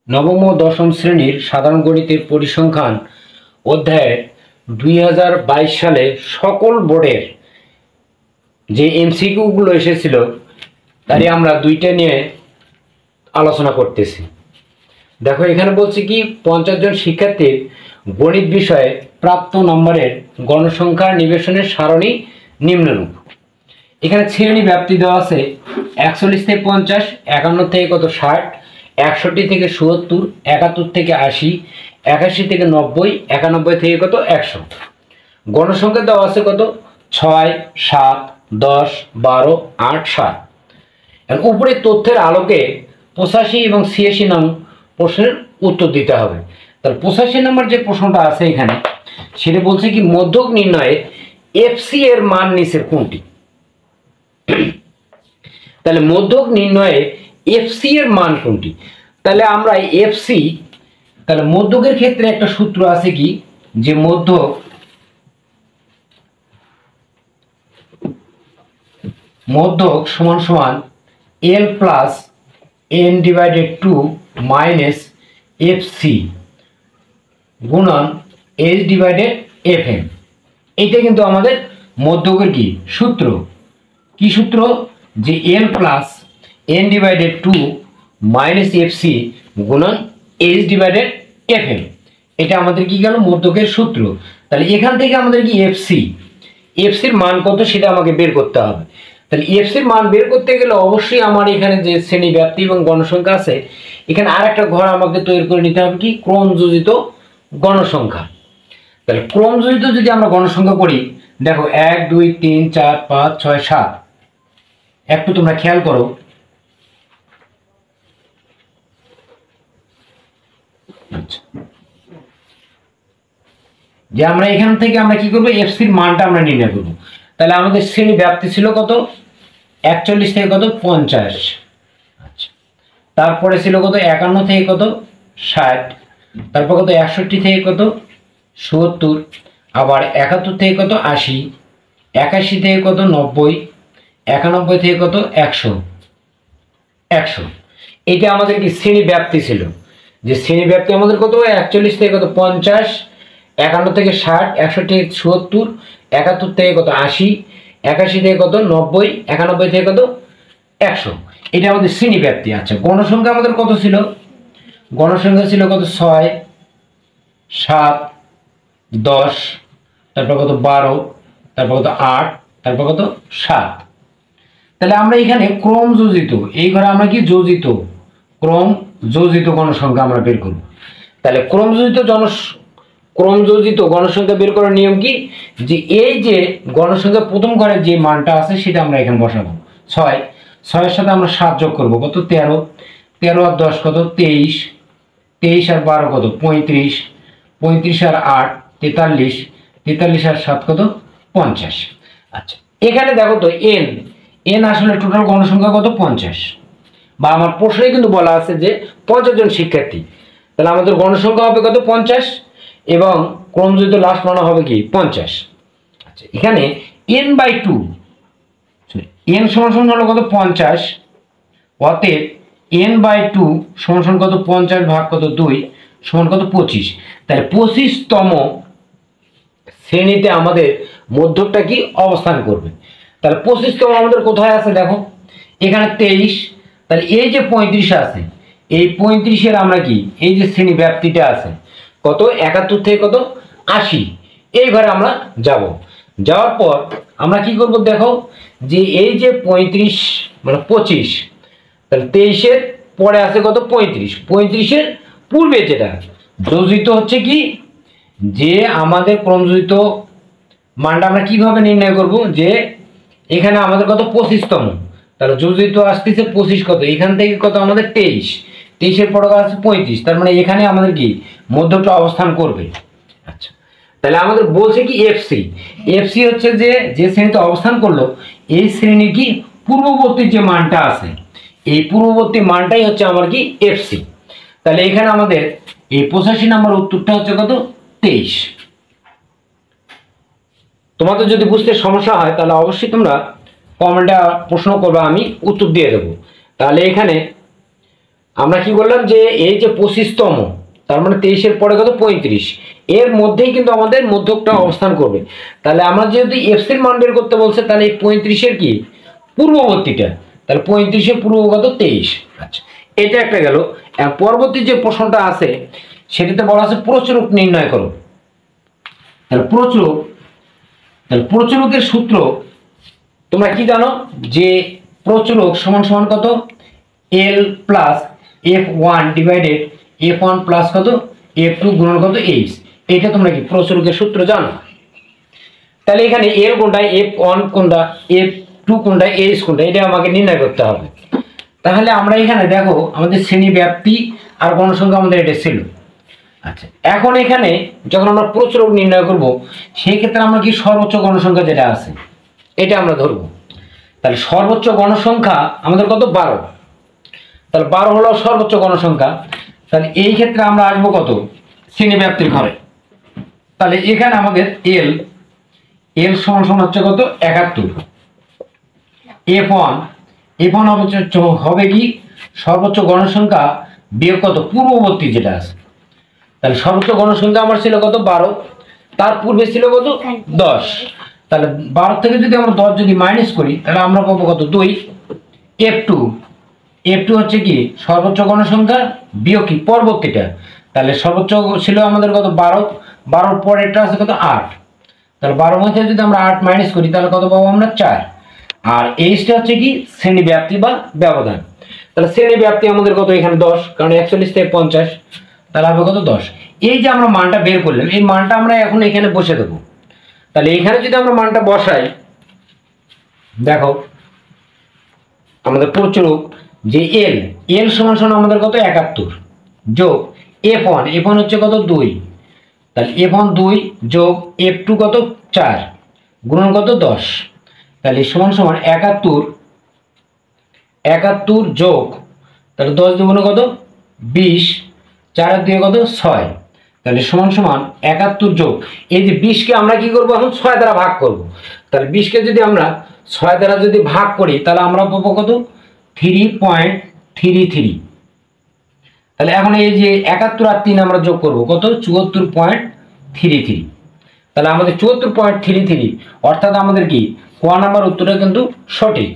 নবম ও দশম শ্রেণীর সাধারণ গণিতের পরিসংখ্যান অধ্যায়ের 2022 সালে সকল বোর্ডের যে এমসিকিউগুলো এসেছিল তারই আমরা দুইটা নিয়ে আলোচনা করতেছি। দেখো, এখানে বলছি কি 50 জন শিক্ষার্থীর গণিত বিষয়ে প্রাপ্ত নম্বরের গণসংখ্যা নিবেশনের সারণী নিম্নরূপ। এখানে শ্রেণী ব্যাপ্তি দেওয়া আছে 41 থেকে 50, 51 থেকে কত 60, 61 থেকে 70, 71 থেকে 80, 81 থেকে 90, 91 থেকে কত 100। গণসংখ্যা দেওয়া আছে কত 6, 7, 10, 12, 8, 7। উপরে তথ্যের আলোকে 85 এবং 86 নং প্রশ্নের উত্তর দিতে হবে। তাহলে 85 নম্বর যে প্রশ্নটা আছে এখানে, সেটা বলছে কি মধ্যক নির্ণয়ে এফসি এর মান নিচের কোনটি? তাহলে মধ্যক নির্ণয়ে এফসি এর মান কোনটি? তাহলে আমরা এফসি, তাহলে মধ্যকের ক্ষেত্রে একটা সূত্র আছে কি, যে মধ্যক সমান সমান L plus N divided 2 minus এফসি গুণন এইচ ডিভাইডেড এফ এম। এইটা কিন্তু আমাদের মধ্যকের কি সূত্র, কি সূত্র? যে L plus N divided 2 minus এফসি গুণন এইচ ডিভাইডেড এফ এম। এটা আমাদের কি গেল মধ্যকের সূত্র। তাহলে এখান থেকে আমাদের কি এফসির মান কত সেটা আমাকে বের করতে হবে। তাহলে এফসির মান বের করতে গেলে অবশ্যই আমার এখানে যে শ্রেণী ব্যাপ্তি এবং গণসংখ্যা আছে, এখানে আর একটা ঘর আমাকে তৈরি করে নিতে হবে কি ক্রমযোজিত গণসংখ্যা। তাহলে ক্রমযোজিত যদি আমরা গণসংখ্যা করি, দেখো 1, 2, 3, 4, 5, 6, 7। একটু তোমরা খেয়াল করো, যে আমরা এখান থেকে আমরা কি করবো এফসির মানটা আমরা নির্ণয় করবো। তাহলে আমাদের শ্রেণী ব্যাপ্তি ছিল কত 41 থেকে কত 50। আচ্ছা, তারপরে ছিল কত 51 থেকে কত 60, তারপর কত 61 থেকে কত 70, আবার 71 থেকে কত 80, 81 থেকে কত 90, 91 থেকে কত 100। এটা আমাদের কি শ্রেণী ব্যাপ্তি ছিল, যে শ্রেণী ব্যাপ্তি আমাদের কত 41 থেকে কত 50, 51 থেকে 60, 61 থেকে 70, 71 থেকে কত 80, 81 থেকে কত 90, 91 থেকে কত 100। এটা আমাদের শ্রেণী ব্যাপ্তি। আচ্ছা, গণসংখ্যা আমাদের কত ছিল? গণসংখ্যা ছিল কত 6, 7, 10, তারপর কত 12, তারপর কত 8, তারপর কত 7। তাহলে আমরা এখানে ক্রম যোজিত, এই ঘরে আমরা কি ক্রম যোজিত গণসংখ্যা আমরা বের করব। তাহলে ক্রম যোজিত গণসংখ্যা বের করার নিয়ম কি, যে এই যে গণসংখ্যা প্রথম ঘরে যে মানটা আছে সেটা আমরা এখানে বসাবো 6, 6 এর সাথে আমরা 7 যোগ করবো কত 13, 13 আর 10 কত 23, 23 আর 12 কত 35, 35 আর 8 43, 43 আর 7 কত 50। আচ্ছা, এখানে দেখো তো এন আসলে টোটাল গণসংখ্যা কত 50, বা আমার প্রশ্নে কিন্তু বলা আছে যে 50 জন শিক্ষার্থী। তাহলে আমাদের গণসংখ্যা হবে কত 50 এবং ক্রমযোজিত লাস্ট মান হবে কি 50। আচ্ছা, এখানে n/2 n সমান সমান হলো কত 50, অতএব n/2 সমান সমান কত 50 ভাগ কত 2 সমান কত 25। তাহলে 25তম শ্রেণীতে আমাদের মধ্যকটা কি অবস্থান করবে। তাহলে 25তম আমাদের কোথায় আছে দেখো, এখানে 23। তাহলে এই যে 35 আছে, এই 35-এর আমরা কি এই যে শ্রেণী ব্যাপ্তিটা আছে কত 71 থেকে কত 80, এই ঘরে আমরা যাব। যাওয়ার পর আমরা কি করব দেখো, যে এই যে 35 মানে 25, তাহলে 23-এর পরে আছে কত 35, 35-এর পূর্বে যেটা যোজিত হচ্ছে কি, যে আমাদের ক্রমযোজিত মানটা আমরা কিভাবে নির্ণয় করব, যে এখানে আমাদের কত 25তম, তাহলে যোজিত আসতেছে 25 কত, এখান থেকে কত আমাদের 23-এর পরে আছে 35, তার মানে এখানে আমাদের কি মধ্যকটা অবস্থান করবে। আচ্ছা, তাহলে আমাদের বলছে কি এফসি হচ্ছে যে শ্রেণীতে অবস্থান করলো এই শ্রেণীর কি পূর্ববর্তী যে মানটা আছে, এই পূর্ববর্তী মানটাই হচ্ছে আমার কি এফসি। তাহলে এখানে আমাদের এই 85 নম্বর উত্তরটা হচ্ছে কত 23। তোমাদের যদি বুঝতে সমস্যা হয় তাহলে অবশ্যই তোমরা কমেন্টে প্রশ্ন করবে, আমি উত্তর দিয়ে দেবো। তাহলে এখানে আমরা কি করলাম যে এই যে 25তম, তার মানে 23-এর পরে কত 35, এর মধ্যেই কিন্তু আমাদের মধ্যকটা অবস্থান করবে। তাহলে আমরা যদি এফসির মান বের করতে বলছে, তাহলে এই 35-এর কি পূর্ববর্তীটা, তাহলে 35-এর পূর্ব কত 23। আচ্ছা, এটা একটা গেল। পরবর্তী যে প্রশ্নটা আছে সেটাতে বলা আছে প্রচুরক নির্ণয় করো। তাহলে প্রচুরকের সূত্র তোমরা কি জানো যে প্রচুরক সমান সমান কত এল plus F1 divided F1 plus কত F2 গুণন কত এইচ। এটা তোমরা কি প্রচুরকের সূত্র জানো। তাহলে এখানে এল কোনটা, F1 কোনটা, F2 কোনটা, এইচ কোনটা, এটা আমাকে নির্ণয় করতে হবে। তাহলে আমরা এখানে দেখো আমাদের শ্রেণী ব্যাপ্তি আর গণসংখ্যা আমাদের এটা ছিল। আচ্ছা, এখন এখানে যখন আমরা প্রচুরক নির্ণয় করব সেই ক্ষেত্রে আমরা কি সর্বোচ্চ গণসংখ্যা যেটা আছে এটা আমরা ধরব। তাহলে সর্বোচ্চ গণসংখ্যা আমাদের কত 12, তাহলে 12 হলো সর্বোচ্চ গণসংখ্যা। তাহলে এই ক্ষেত্রে আমরা আসবো কত শ্রেণী ব্যাপ্তির ঘরে। তাহলে এখানে আমাদের এল সমান সমান হচ্ছে কত 71, F1 হবে কি সর্বোচ্চ গণসংখ্যা বিয়োগ কত পূর্ববর্তী যেটা আছে। তাহলে সর্বোচ্চ গণসংখ্যা আমার ছিল কত 12, তার পূর্বে ছিল কত 10। তাহলে 12 থেকে যদি আমরা 10 যদি মাইনাস করি তাহলে আমরা পাবো কত 2। F2 হচ্ছে কি সর্বোচ্চ গণসংখ্যা বিয়োগ কি পরবর্তীটা। তাহলে সর্বোচ্চ ছিল আমাদের কত 12 পরেরটা আছে কত 8। তাহলে 12 মধ্যে যদি আমরা 8 মাইনাস করি তাহলে কত পাবো আমরা 4। আর এইচটা হচ্ছে কি শ্রেণী ব্যাপ্তি বা ব্যবধান। তাহলে শ্রেণী ব্যাপ্তি আমাদের কত এখানে 10, কারণ 41 থেকে 50, তাহলে হবে কত 10। এই যে আমরা মানটা বের করলাম এই মানটা আমরা এখন এখানে বসে দেবো। তাহলে এখানে যদি আমরা মানটা বসাই, দেখো আমাদের প্রচুরক যে এল সমান সমান আমাদের কত 71 যোগ F1 হচ্ছে কত 2, তাহলে F1 2 যোগ F2 কত 4 গুণন কত 10। তাহলে সমান সমান 71 যোগ তাহলে 10 দুগুণে কত 20, 4 আর 2 কত 6, তাহলে সমান সমান 71 যোগ এই যে 20কে আমরা কি করব এখন 6 দ্বারা ভাগ করব। তাহলে 20কে যদি আমরা 6 দ্বারা যদি ভাগ করি তাহলে আমরা পাবো কত 3.33। তাহলে এখন এই যে 71 আর 3 আমরা যোগ করব কত 74.33। তাহলে আমাদের 74.33 অর্থাৎ আমাদের কি ক নাম্বার উত্তরটা কিন্তু সঠিক।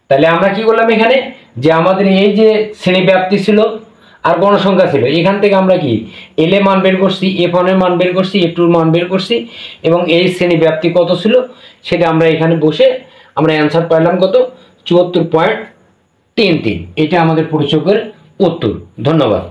তাহলে আমরা কি করলাম এখানে যে আমাদের এই যে শ্রেণী ব্যাপ্তি ছিল আর গণসংখ্যা ছিল, এখান থেকে আমরা কি এল এর মান বের করছি, F1 এর মান বের করছি, F2 এর মান বের করছি এবং এই শ্রেণী ব্যাপ্তি কত ছিল সেটা আমরা এখানে বসে আমরা অ্যান্সার পাইলাম কত 74.33। এটা আমাদের প্রশ্নের উত্তর। ধন্যবাদ।